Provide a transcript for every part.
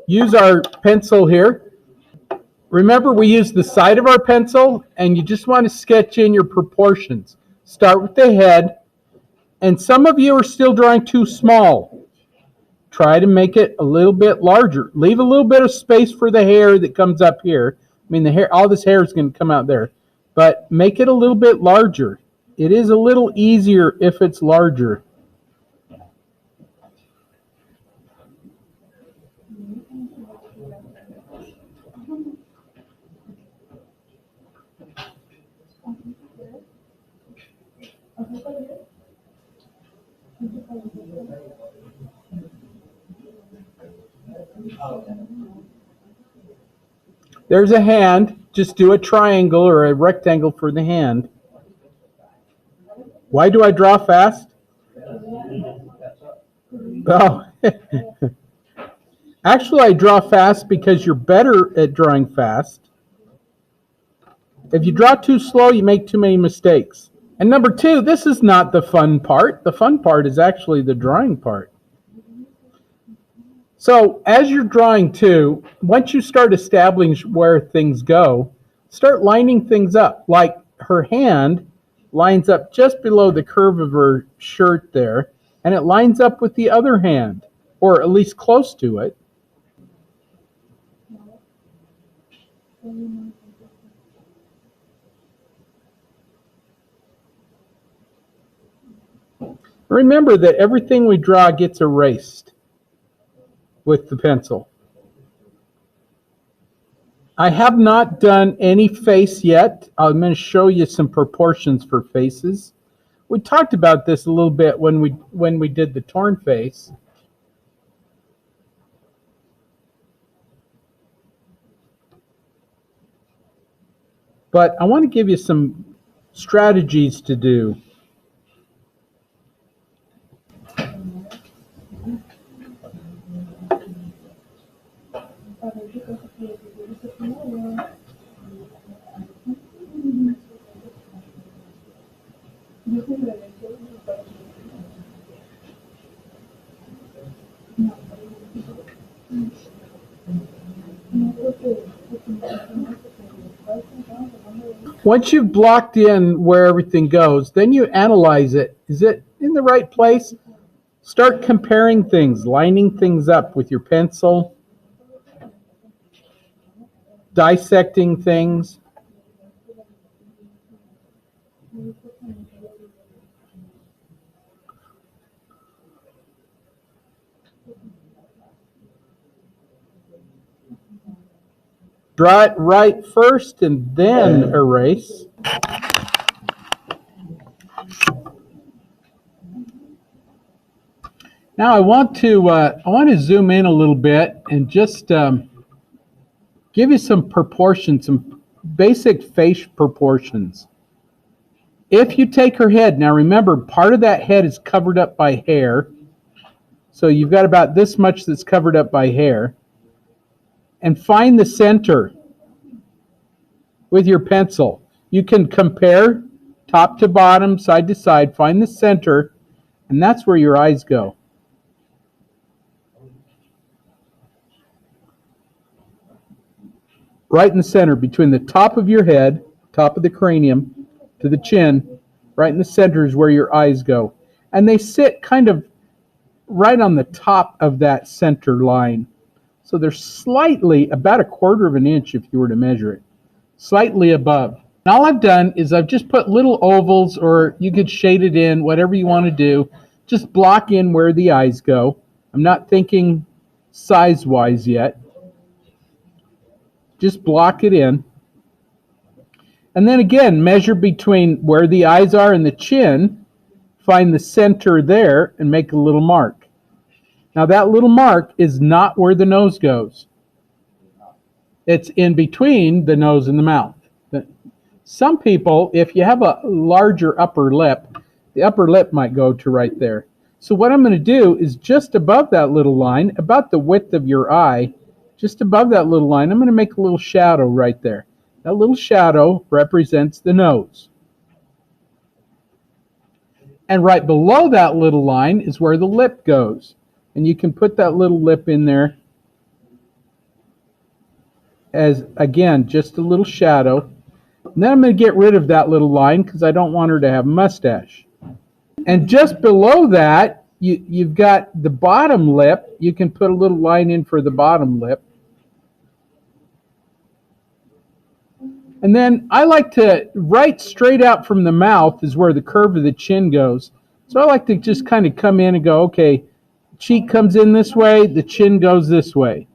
use our pencil here. Remember, we use the side of our pencil, and you just want to sketch in your proportions. Start with the head, and some of you are still drawing too small. Try to make it a little bit larger. Leave a little bit of space for the hair that comes up here. I mean, the hair, all this hair is going to come out there, but make it a little bit larger. It is a little easier if it's larger. There's a hand. Just do a triangle or a rectangle for the hand. Why do I draw fast? Oh. Actually, I draw fast because you're better at drawing fast. If you draw too slow, you make too many mistakes. And number two, this is not the fun part. The fun part is actually the drawing part. So as you're drawing too, once you start establishing where things go, start lining things up. Like her hand lines up just below the curve of her shirt there, and it lines up with the other hand, or at least close to it. Remember that everything we draw gets erased with the pencil. I have not done any face yet. I'm going to show you some proportions for faces. We talked about this a little bit when we did the torn face. But I want to give you some strategies to do. Once you've blocked in where everything goes, then you analyze it. Is it in the right place? Start comparing things, lining things up with your pencil, dissecting things. Draw it right first and then erase. Now I want to zoom in a little bit and just give you some proportions, some basic face proportions. If you take her head, now remember, part of that head is covered up by hair. So you've got about this much that's covered up by hair. And find the center with your pencil. You can compare top to bottom, side to side, find the center, and that's where your eyes go. Right in the center, between the top of your head, top of the cranium, to the chin, right in the center is where your eyes go. And they sit kind of right on the top of that center line. So they're slightly, about 1/4 of an inch if you were to measure it, slightly above. And all I've done is I've just put little ovals, or you could shade it in, whatever you want to do. Just block in where the eyes go. I'm not thinking size-wise yet. Just block it in. And then again, measure between where the eyes are and the chin, find the center there, and make a little mark. Now that little mark is not where the nose goes. It's in between the nose and the mouth. Some people, if you have a larger upper lip, the upper lip might go to right there. So what I'm going to do is just above that little line, about the width of your eye, just above that little line, I'm going to make a little shadow right there. That little shadow represents the nose. And right below that little line is where the lip goes. And you can put that little lip in there as, again, just a little shadow. And then I'm going to get rid of that little line because I don't want her to have a mustache. And just below that, you've got the bottom lip. You can put a little line in for the bottom lip. And then I like to, right straight out from the mouth is where the curve of the chin goes. So I like to just kind of come in and go, okay, cheek comes in this way, the chin goes this way.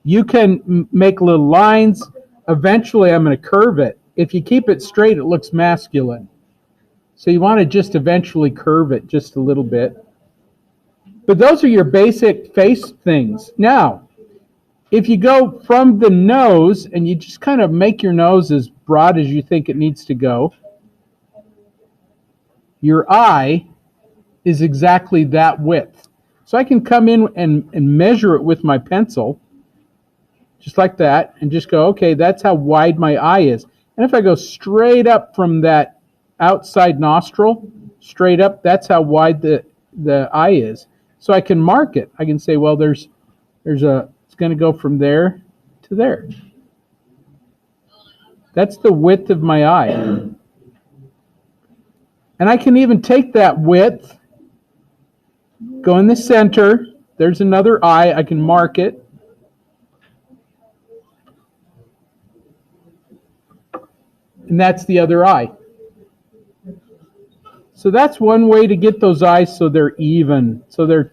You can make little lines. Eventually I'm going to curve it. If you keep it straight, it looks masculine. So you want to just eventually curve it just a little bit. But those are your basic face things. Now, if you go from the nose and you just kind of make your nose as broad as you think it needs to go, your eye is exactly that width. So I can come in and measure it with my pencil, just like that, and just go, okay, that's how wide my eye is. And if I go straight up from that outside nostril, straight up, that's how wide the eye is. So I can mark it. I can say, well, it's going to go from there to there. That's the width of my eye. And I can even take that width, go in the center, there's another eye, I can mark it. And that's the other eye. So that's one way to get those eyes so they're even, so they're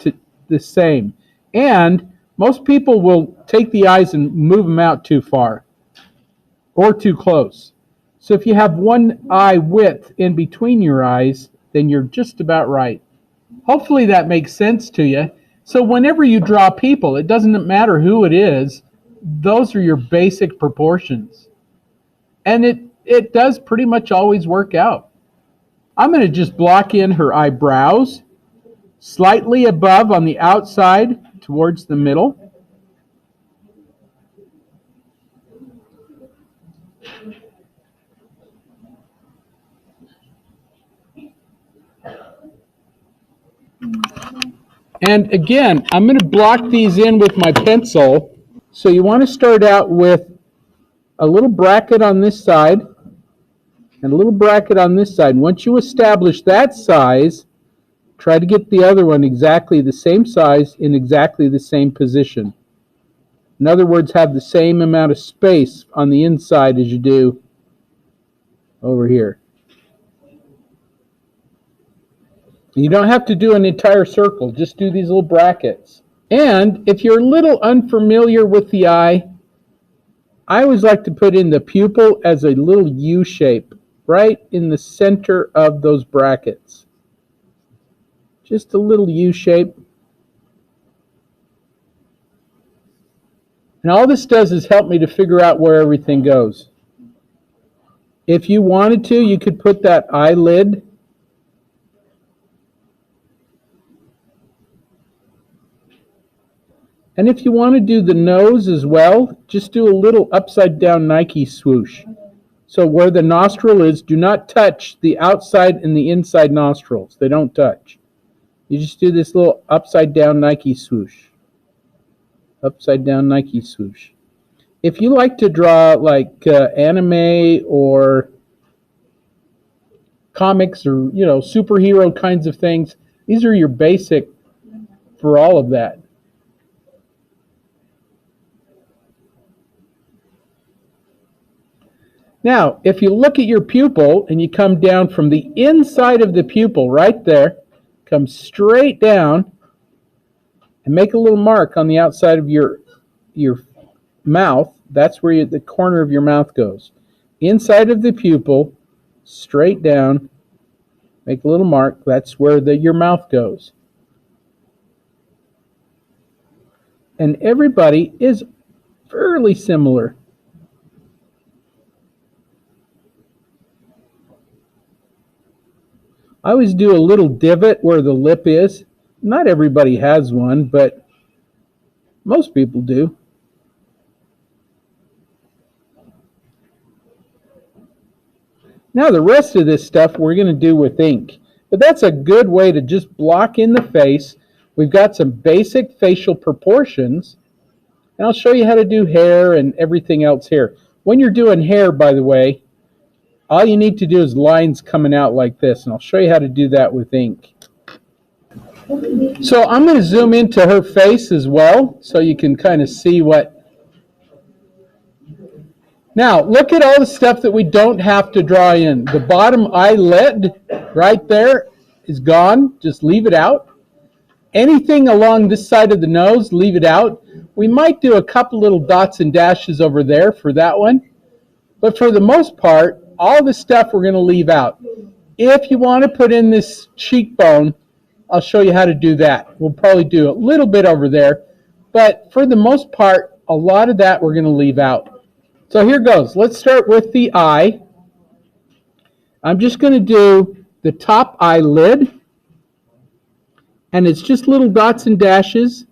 the same. And most people will take the eyes and move them out too far or too close. So if you have one eye width in between your eyes, then you're just about right. Hopefully that makes sense to you. So whenever you draw people, it doesn't matter who it is, those are your basic proportions. And it does pretty much always work out. I'm going to just block in her eyebrows, slightly above on the outside towards the middle. And again, I'm going to block these in with my pencil. So you want to start out with a little bracket on this side and a little bracket on this side. Once you establish that size, try to get the other one exactly the same size in exactly the same position. In other words, have the same amount of space on the inside as you do over here. You don't have to do an entire circle, just do these little brackets. And if you're a little unfamiliar with the eye, I always like to put in the pupil as a little U shape right in the center of those brackets. Just a little U shape. And all this does is help me to figure out where everything goes. If you wanted to, you could put that eyelid and if you want to do the nose as well, just do a little upside down Nike swoosh. So where the nostril is, do not touch the outside and the inside nostrils. They don't touch. You just do this little upside down Nike swoosh. Upside down Nike swoosh. If you like to draw like anime or comics or superhero kinds of things, these are your basic for all of that. Now, if you look at your pupil and you come down from the inside of the pupil right there, come straight down and make a little mark on the outside of your mouth. That's where the corner of your mouth goes. Inside of the pupil, straight down, make a little mark. That's where your mouth goes. And everybody is fairly similar. I always do a little divot where the lip is. Not everybody has one, but most people do. Now the rest of this stuff we're going to do with ink. But that's a good way to just block in the face. We've got some basic facial proportions. And I'll show you how to do hair and everything else here. When you're doing hair, by the way, all you need to do is lines coming out like this, and I'll show you how to do that with ink. So I'm going to zoom into her face as well so you can kind of see what. Now, look at all the stuff that we don't have to draw in. The bottom eyelid right there is gone. Just leave it out. Anything along this side of the nose, leave it out. We might do a couple little dots and dashes over there for that one. But for the most part, all the stuff we're going to leave out. If you want to put in this cheekbone, I'll show you how to do that. We'll probably do a little bit over there. But for the most part, a lot of that we're going to leave out. So here goes. Let's start with the eye. I'm just going to do the top eyelid. And it's just little dots and dashes.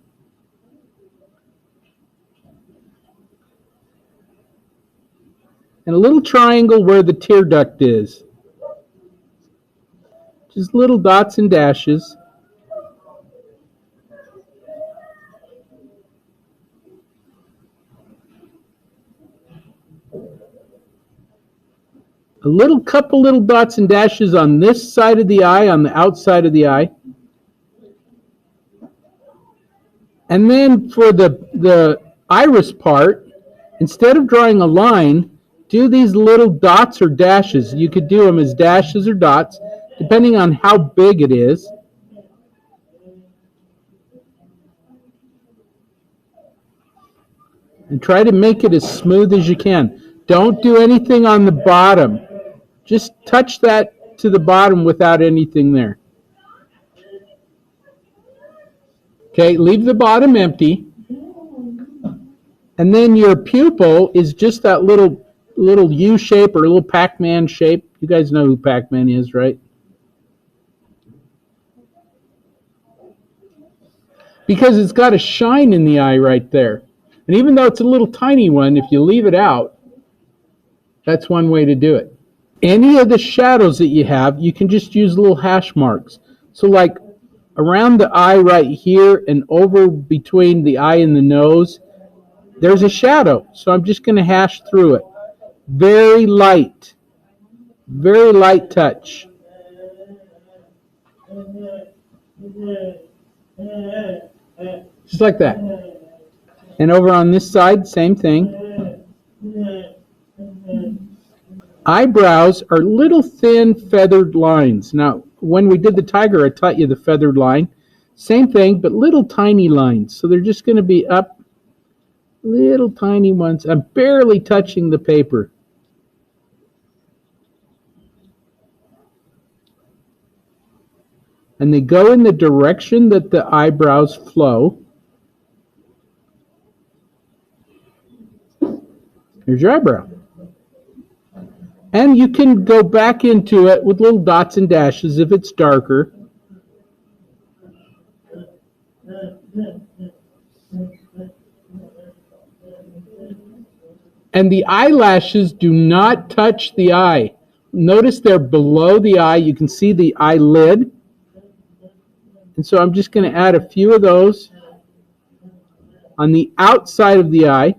And a little triangle where the tear duct is. Just little dots and dashes. A couple little dots and dashes on this side of the eye, on the outside of the eye. And then for the iris part, instead of drawing a line, do these little dots or dashes. You could do them as dashes or dots, depending on how big it is. And try to make it as smooth as you can. Don't do anything on the bottom. Just touch that to the bottom without anything there. Okay, leave the bottom empty. And then your pupil is just that little U shape or a little Pac-Man shape. You guys know who Pac-Man is, right? Because it's got a shine in the eye right there. And even though it's a little tiny one, if you leave it out, that's one way to do it. Any of the shadows that you have, you can just use little hash marks. So like around the eye right here and over between the eye and the nose, there's a shadow. So I'm just going to hash through it. Very light touch. Just like that. And over on this side, same thing. Eyebrows are little thin feathered lines. Now, when we did the tiger, I taught you the feathered line. Same thing, but little tiny lines. So they're just going to be up, little tiny ones. I'm barely touching the paper. And they go in the direction that the eyebrows flow. Here's your eyebrow. And you can go back into it with little dots and dashes if it's darker. And the eyelashes do not touch the eye. Notice they're below the eye. You can see the eyelid. And so I'm just going to add a few of those on the outside of the eye.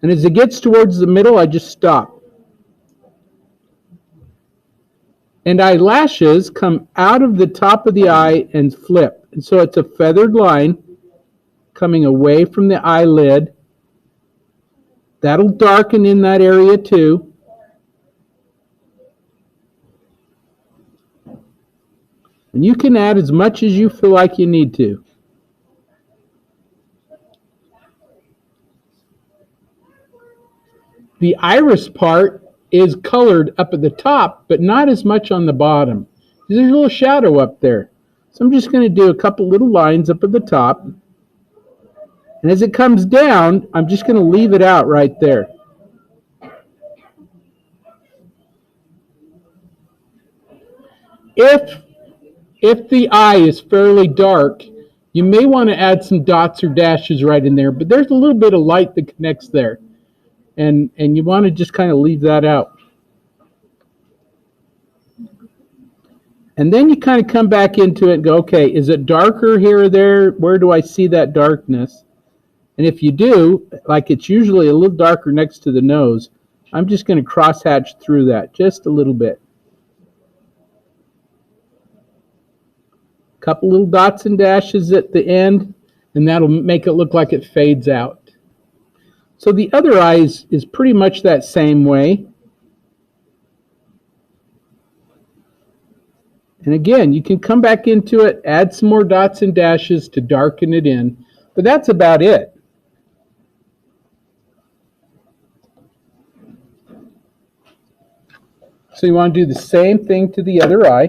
And as it gets towards the middle, I just stop. And eyelashes come out of the top of the eye and flip. And so it's a feathered line coming away from the eyelid. That'll darken in that area too. And you can add as much as you feel like you need to. The iris part is colored up at the top, but not as much on the bottom. There's a little shadow up there. So I'm just going to do a couple little lines up at the top. And as it comes down, I'm just going to leave it out right there. If the eye is fairly dark, you may want to add some dots or dashes right in there, but there's a little bit of light that connects there. And you want to just kind of leave that out. And then you kind of come back into it and go, okay, is it darker here or there? Where do I see that darkness? And if you do, like it's usually a little darker next to the nose, I'm just going to cross-hatch through that just a little bit. Couple little dots and dashes at the end, and that'll make it look like it fades out. So the other eye is pretty much that same way. And again, you can come back into it, add some more dots and dashes to darken it in, but that's about it. So you want to do the same thing to the other eye.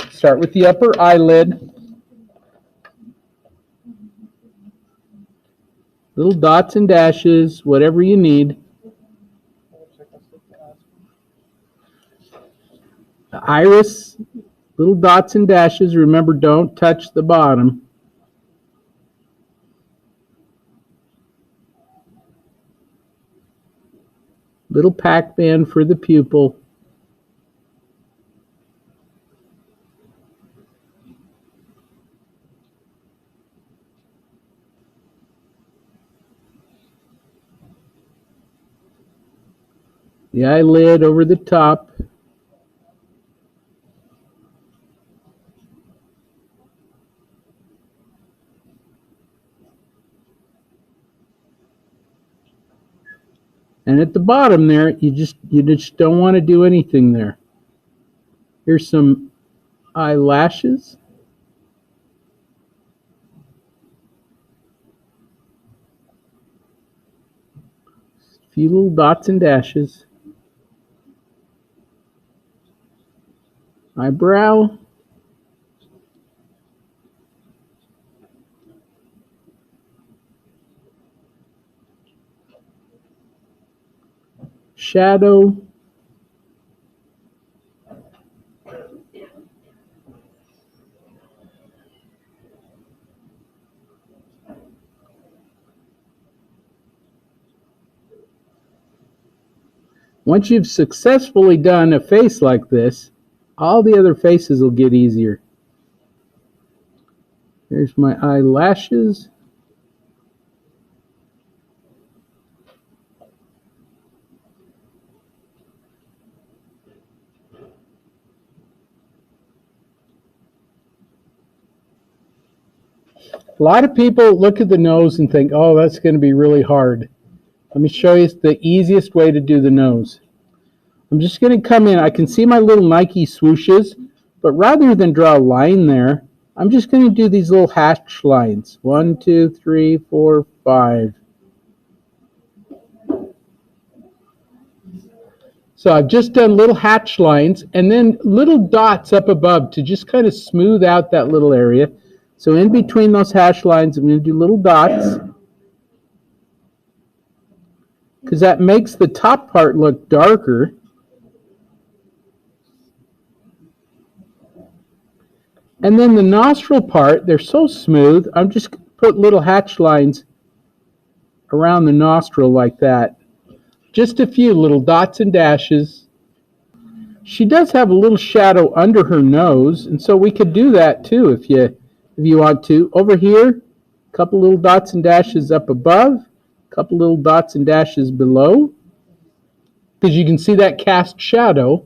Start with the upper eyelid. Little dots and dashes, whatever you need. The iris, little dots and dashes. Remember, don't touch the bottom. Little pack band for the pupil. The eyelid over the top. And at the bottom there, you just don't want to do anything there. Here's some eyelashes. A few little dots and dashes. Eyebrow. Shadow. Once you've successfully done a face like this, all the other faces will get easier. Here's my eyelashes. A lot of people look at the nose and think, oh, that's going to be really hard. Let me show you the easiest way to do the nose. I'm just going to come in. I can see my little Nike swooshes, but rather than draw a line there, I'm just going to do these little hatch lines. 1, 2, 3, 4, 5. So I've just done little hatch lines and then little dots up above to just kind of smooth out that little area. So in between those hash lines, I'm going to do little dots because that makes the top part look darker. And then the nostril part, they're so smooth, I'm just going to put little hatch lines around the nostril like that. Just a few little dots and dashes. She does have a little shadow under her nose, and so we could do that too if you want to. Over here, a couple little dots and dashes up above, a couple little dots and dashes below, because you can see that cast shadow.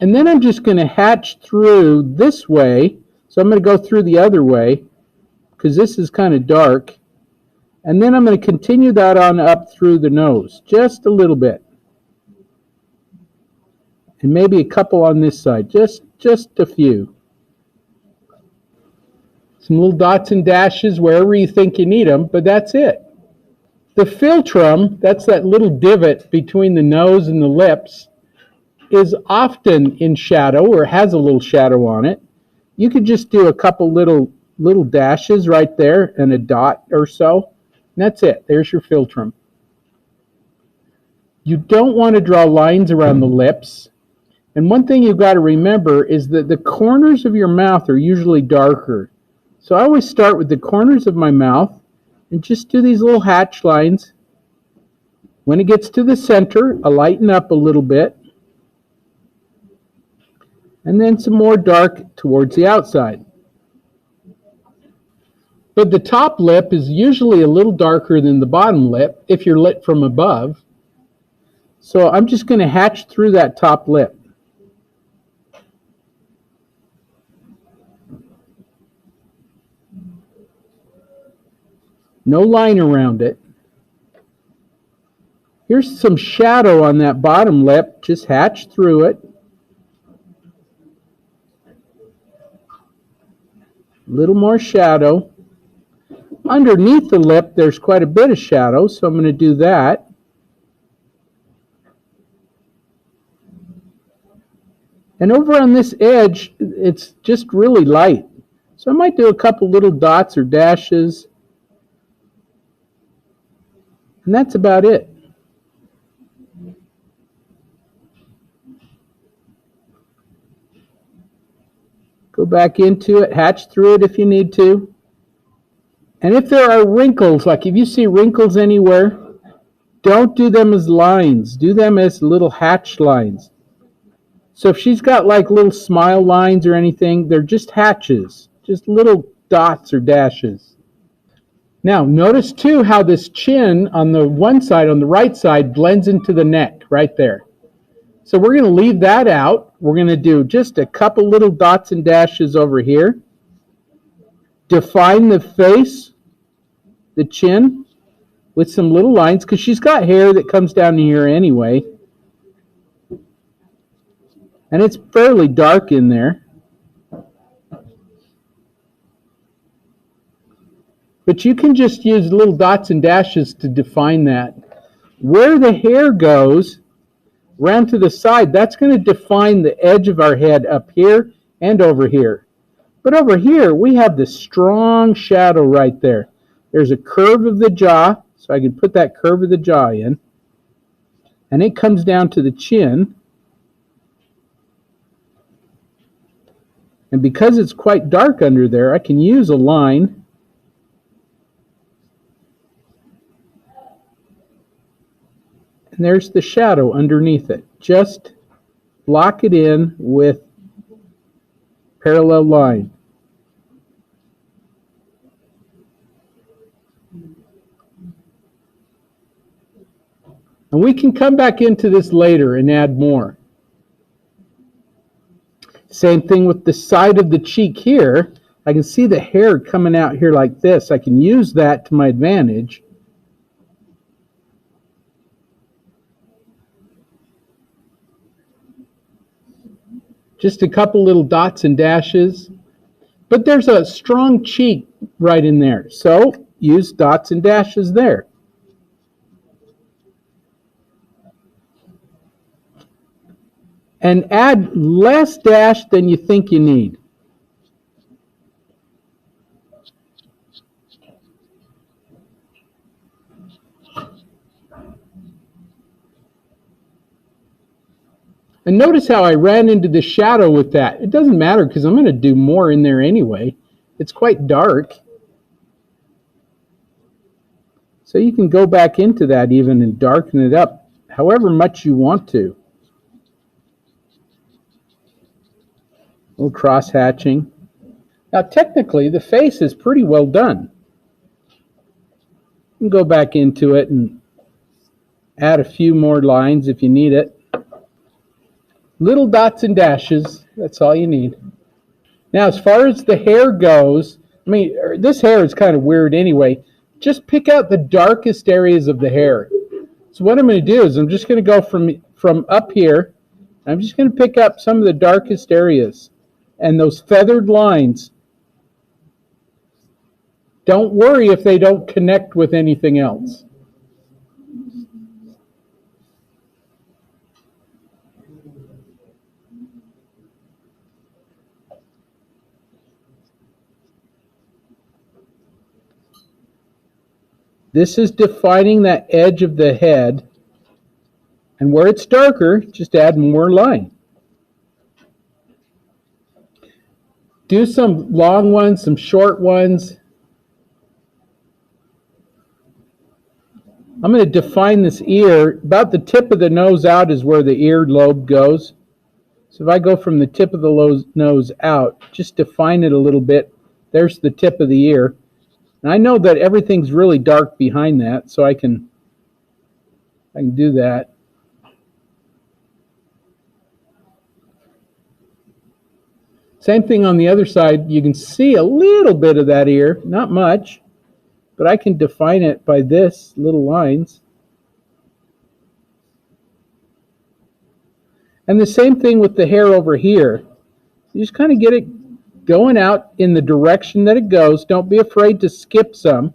And then I'm just going to hatch through this way. So I'm going to go through the other way because this is kind of dark. And then I'm going to continue that on up through the nose, just a little bit. And maybe a couple on this side, just a few. Some little dots and dashes wherever you think you need them, but that's it. The philtrum, that's that little divot between the nose and the lips, is often in shadow or has a little shadow on it. You could just do a couple little dashes right there and a dot or so. And that's it. There's your philtrum. You don't want to draw lines around the lips. And one thing you've got to remember is that the corners of your mouth are usually darker. So I always start with the corners of my mouth and just do these little hatch lines. When it gets to the center, I lighten up a little bit. And then some more dark towards the outside. But the top lip is usually a little darker than the bottom lip if you're lit from above. So I'm just going to hatch through that top lip. No line around it. Here's some shadow on that bottom lip. Just hatch through it. A little more shadow. Underneath the lip, there's quite a bit of shadow, so I'm going to do that. And over on this edge, it's just really light. So I might do a couple little dots or dashes. And that's about it. Go back into it, hatch through it if you need to. And if there are wrinkles, like if you see wrinkles anywhere, don't do them as lines. Do them as little hatch lines. So if she's got like little smile lines or anything, they're just hatches, just little dots or dashes. Now, notice too how this chin on the one side, on the right side, blends into the neck right there. So we're going to leave that out. We're going to do just a couple little dots and dashes over here. Define the face, the chin, with some little lines, because she's got hair that comes down here anyway. And it's fairly dark in there. But you can just use little dots and dashes to define that. Where the hair goes, around to the side, that's going to define the edge of our head up here and over here. But over here, we have the strong shadow right there. There's a curve of the jaw, so I can put that curve of the jaw in. And it comes down to the chin. And because it's quite dark under there, I can use a line. And there's the shadow underneath it. Just block it in with parallel line. And we can come back into this later and add more. Same thing with the side of the cheek here. I can see the hair coming out here like this. I can use that to my advantage. Just a couple little dots and dashes. But there's a strong cheek right in there. So use dots and dashes there. And add less dash than you think you need. And notice how I ran into the shadow with that. It doesn't matter because I'm going to do more in there anyway. It's quite dark. So you can go back into that even and darken it up however much you want to. A little cross hatching. Now technically the face is pretty well done. You can go back into it and add a few more lines if you need it. Little dots and dashes, that's all you need. Now as far as the hair goes, I mean, this hair is kind of weird anyway. Just pick out the darkest areas of the hair. So what I'm going to do is I'm just going to go from up here. I'm just going to pick up some of the darkest areas. And those feathered lines, don't worry if they don't connect with anything else. This is defining that edge of the head. And where it's darker, just add more line. Do some long ones, some short ones. I'm going to define this ear. About the tip of the nose out is where the ear lobe goes. So if I go from the tip of the nose out, just define it a little bit. There's the tip of the ear. And I know that everything's really dark behind that, so I can do that. Same thing on the other side. You can see a little bit of that ear, not much, but I can define it by this little lines. And the same thing with the hair over here. You just kind of get it going out in the direction that it goes. Don't be afraid to skip some.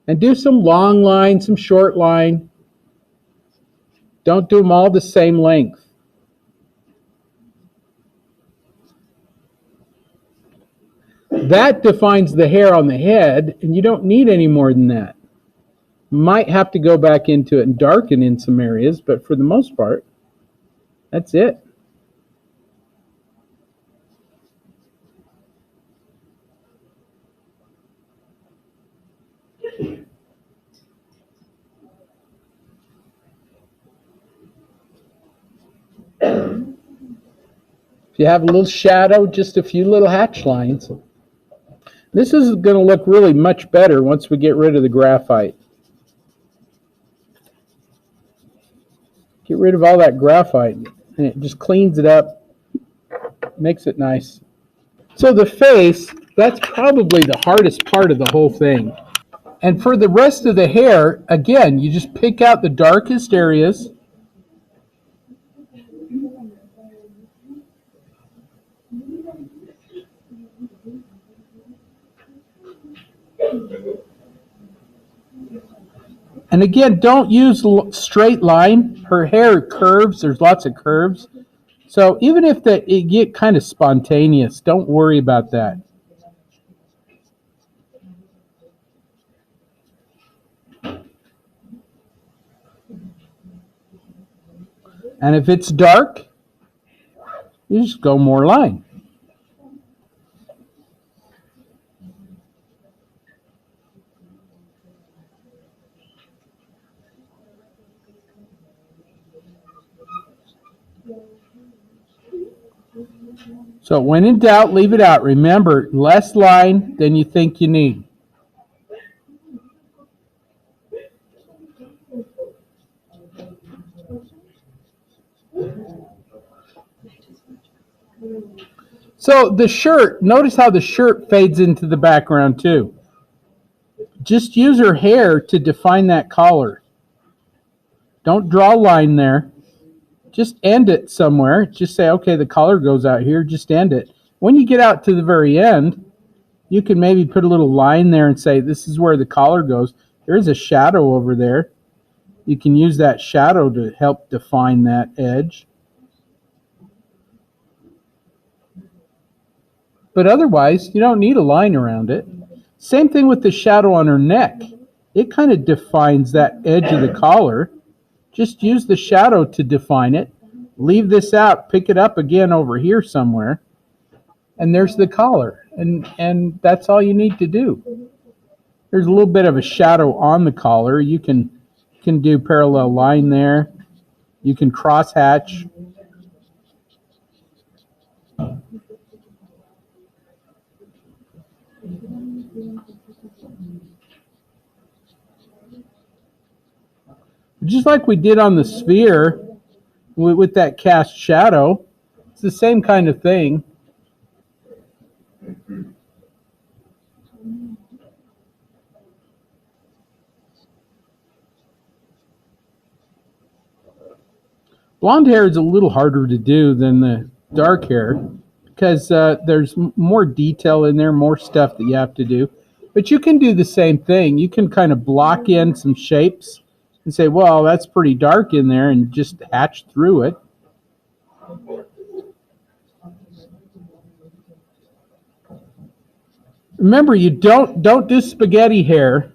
And do some long line, some short line. Don't do them all the same length. That defines the hair on the head, and you don't need any more than that. Might have to go back into it and darken in some areas, but for the most part, that's it. If you have a little shadow, just a few little hatch lines. This is going to look really much better once we get rid of the graphite. Get rid of all that graphite, and it just cleans it up, makes it nice. So the face, that's probably the hardest part of the whole thing. And for the rest of the hair, again, you just pick out the darkest areas. And again, don't use straight line. Her hair curves. There's lots of curves. So even if it get kind of spontaneous, don't worry about that. And if it's dark, you just go more line. So when in doubt, leave it out. Remember, less line than you think you need. So the shirt, notice how the shirt fades into the background too. Just use her hair to define that collar. Don't draw a line there. Just end it somewhere. Just say, okay, the collar goes out here. Just end it. When you get out to the very end, you can maybe put a little line there and say, this is where the collar goes. There is a shadow over there. You can use that shadow to help define that edge. But otherwise, you don't need a line around it. Same thing with the shadow on her neck. It kind of defines that edge of the collar. Just use the shadow to define it. Leave this out, pick it up again over here somewhere, and there's the collar. And that's all you need to do. There's a little bit of a shadow on the collar. You can do parallel line there. You can cross hatch. Just like we did on the sphere with that cast shadow, it's the same kind of thing. Blonde hair is a little harder to do than the dark hair because there's more detail in there, more stuff that you have to do. But you can do the same thing. You can kind of block in some shapes and say, well, that's pretty dark in there, and just hatch through it. Remember, you don't do spaghetti hair.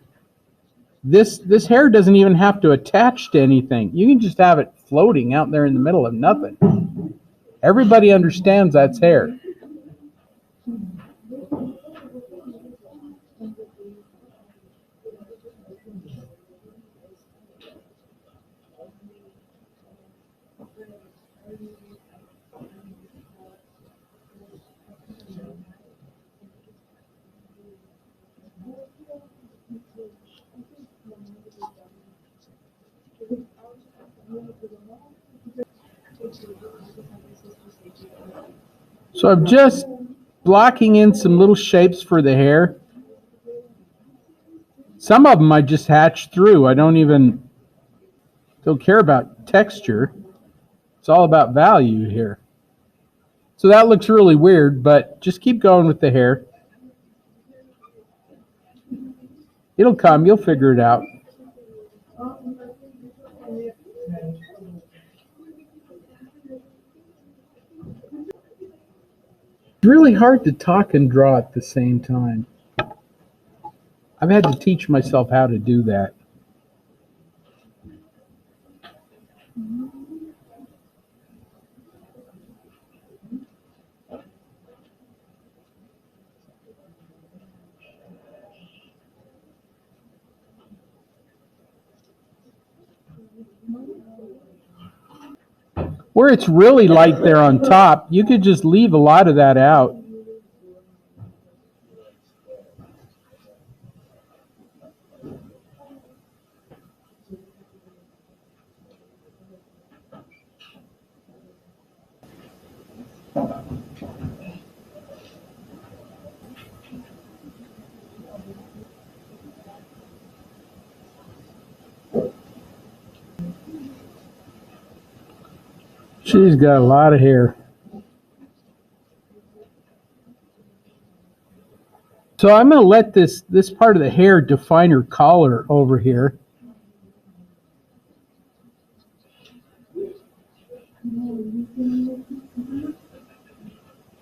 This hair doesn't even have to attach to anything. You can just have it floating out there in the middle of nothing. Everybody understands that's hair. So I'm just blocking in some little shapes for the hair. Some of them I just hatched through. I don't care about texture. It's all about value here. So that looks really weird, but just keep going with the hair. It'll come. You'll figure it out. It's really hard to talk and draw at the same time. I've had to teach myself how to do that. Where it's really light there on top, you could just leave a lot of that out. She's got a lot of hair. So I'm going to let this part of the hair define her collar over here.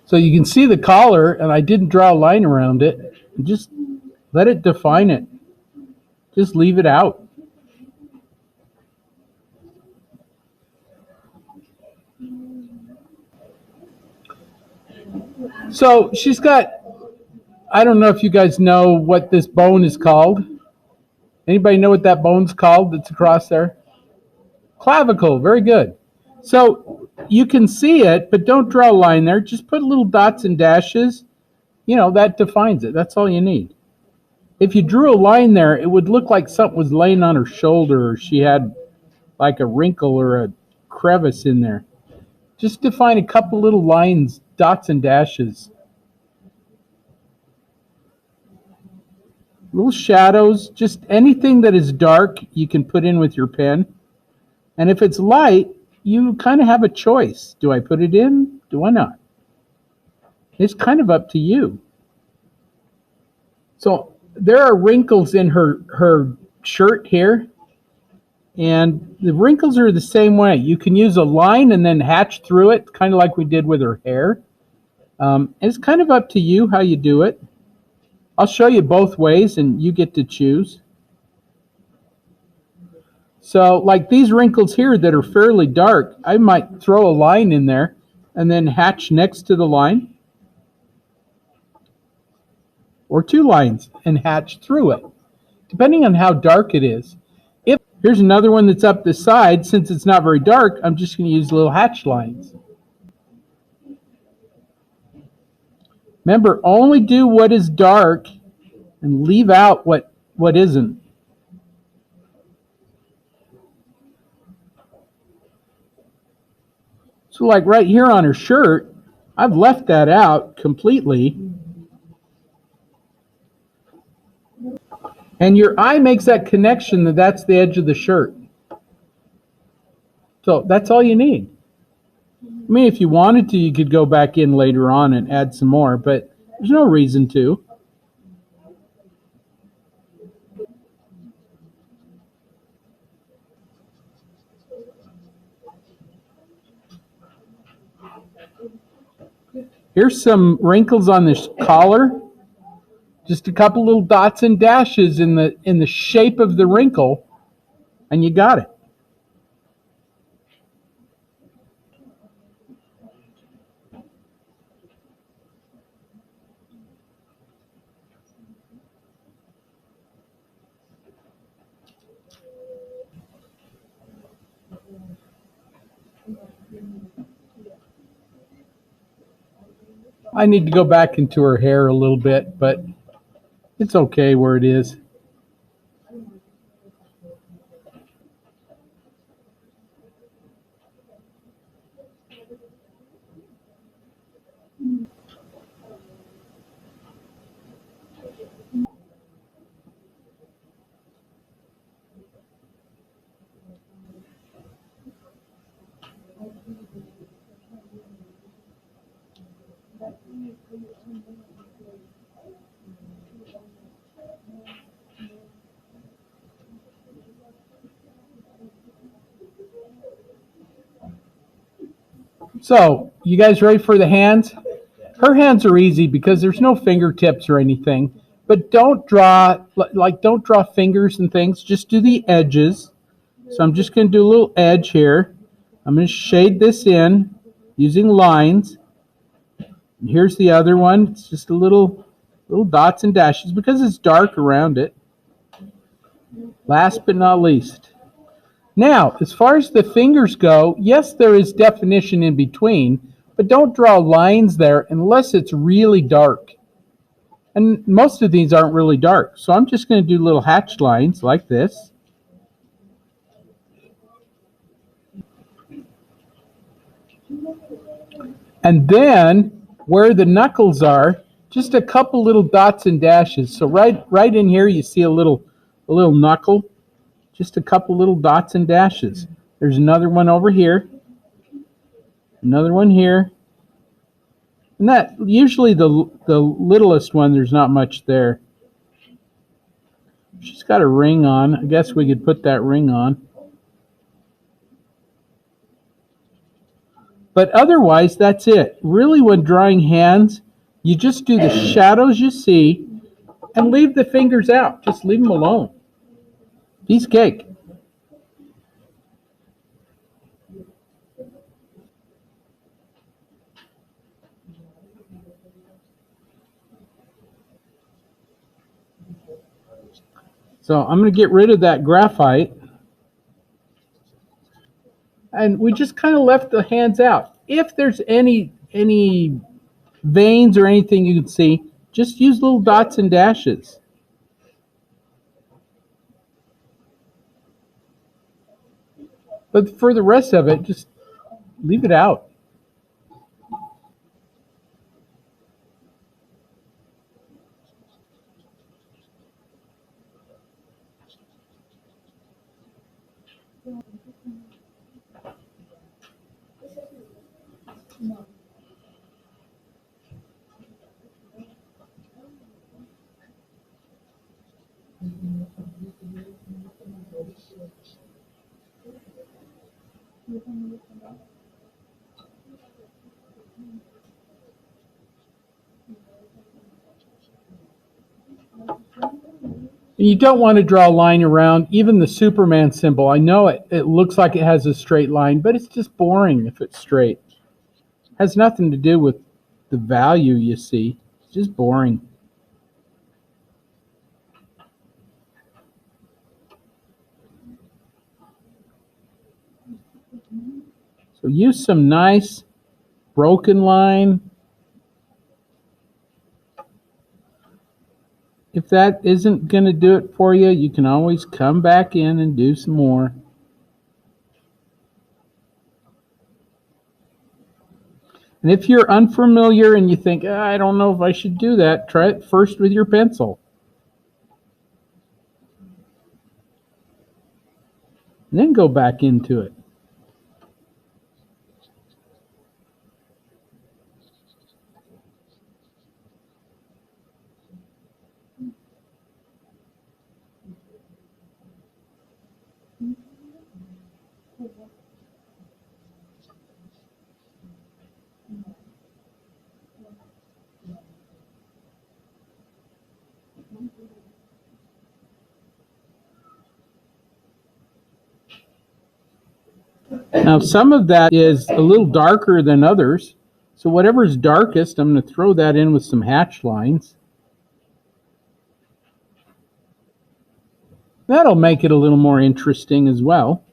So you can see the collar, and I didn't draw a line around it. Just let it define it. Just leave it out. So she's got, I don't know if you guys know what this bone is called. Anybody know what that bone's called that's across there? Clavicle, very good. So you can see it, but don't draw a line there. Just put little dots and dashes. You know, that defines it. That's all you need. If you drew a line there, it would look like something was laying on her shoulder, or she had like a wrinkle or a crevice in there. Just define a couple little lines, dots and dashes. Little shadows, just anything that is dark you can put in with your pen. And if it's light, you kind of have a choice. Do I put it in? Do I not? It's kind of up to you. So there are wrinkles in her shirt here. And the wrinkles are the same way. You can use a line and then hatch through it, kind of like we did with her hair. It's kind of up to you how you do it. I'll show you both ways, and you get to choose. So like these wrinkles here that are fairly dark, I might throw a line in there and then hatch next to the line. Or two lines and hatch through it, depending on how dark it is. Here's another one that's up the side. Since it's not very dark, I'm just going to use little hatch lines. Remember, only do what is dark and leave out what isn't. So like right here on her shirt, I've left that out completely. And your eye makes that connection that that's the edge of the shirt. So that's all you need. I mean, if you wanted to, you could go back in later on and add some more, but there's no reason to. Here's some wrinkles on this collar. Just a couple little dots and dashes in the shape of the wrinkle, and you got it. I need to go back into her hair a little bit, but it's okay where it is. So, you guys ready for the hands? Her hands are easy because there's no fingertips or anything. But don't draw don't draw fingers and things. Just do the edges. So I'm just going to do a little edge here. I'm going to shade this in using lines. And here's the other one. It's just a little dots and dashes because it's dark around it. Last but not least. Now, as far as the fingers go, yes, there is definition in between, but don't draw lines there unless it's really dark. And most of these aren't really dark. So I'm just going to do little hatched lines like this. And then where the knuckles are, just a couple little dots and dashes. So right in here you see a little knuckle, just a couple little dots and dashes. There's another one over here, another one here. And that usually the littlest one, there's not much there. She's got a ring on. I guess we could put that ring on. But otherwise, that's it. Really, when drawing hands, you just do the shadows you see and leave the fingers out. Just leave them alone. Piece of cake. So I'm going to get rid of that graphite. And we just kind of left the hands out. If there's any veins or anything you can see, just use little dots and dashes. But for the rest of it, just leave it out. And you don't want to draw a line around even the Superman symbol. I know it looks like it has a straight line, but it's just boring if it's straight. It has nothing to do with the value you see. It's just boring. So use some nice broken line. If that isn't going to do it for you, you can always come back in and do some more. And if you're unfamiliar and you think, I don't know if I should do that, try it first with your pencil. And then go back into it. Now, some of that is a little darker than others. So whatever is darkest, I'm going to throw that in with some hatch lines. That'll make it a little more interesting as well.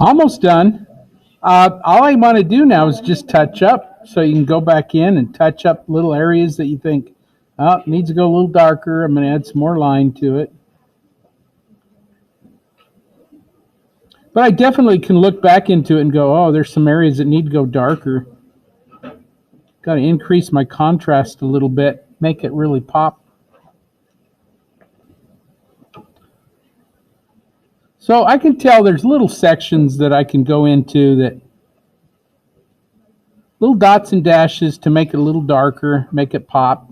Almost done. All I want to do now is just touch up, so you can go back in and touch up little areas that you think, oh, it needs to go a little darker. I'm going to add some more line to it. But I definitely can look back into it and go, oh, there's some areas that need to go darker. Got to increase my contrast a little bit, make it really pop. So I can tell there's little sections that I can go into, that little dots and dashes to make it a little darker, make it pop.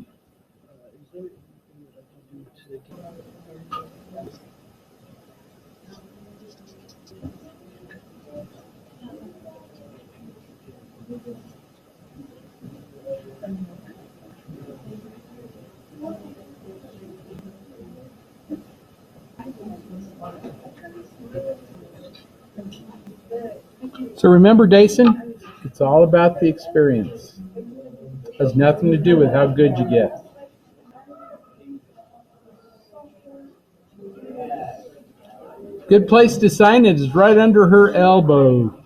So remember, Dason, it's all about the experience. It has nothing to do with how good you get. Good place to sign it is right under her elbow.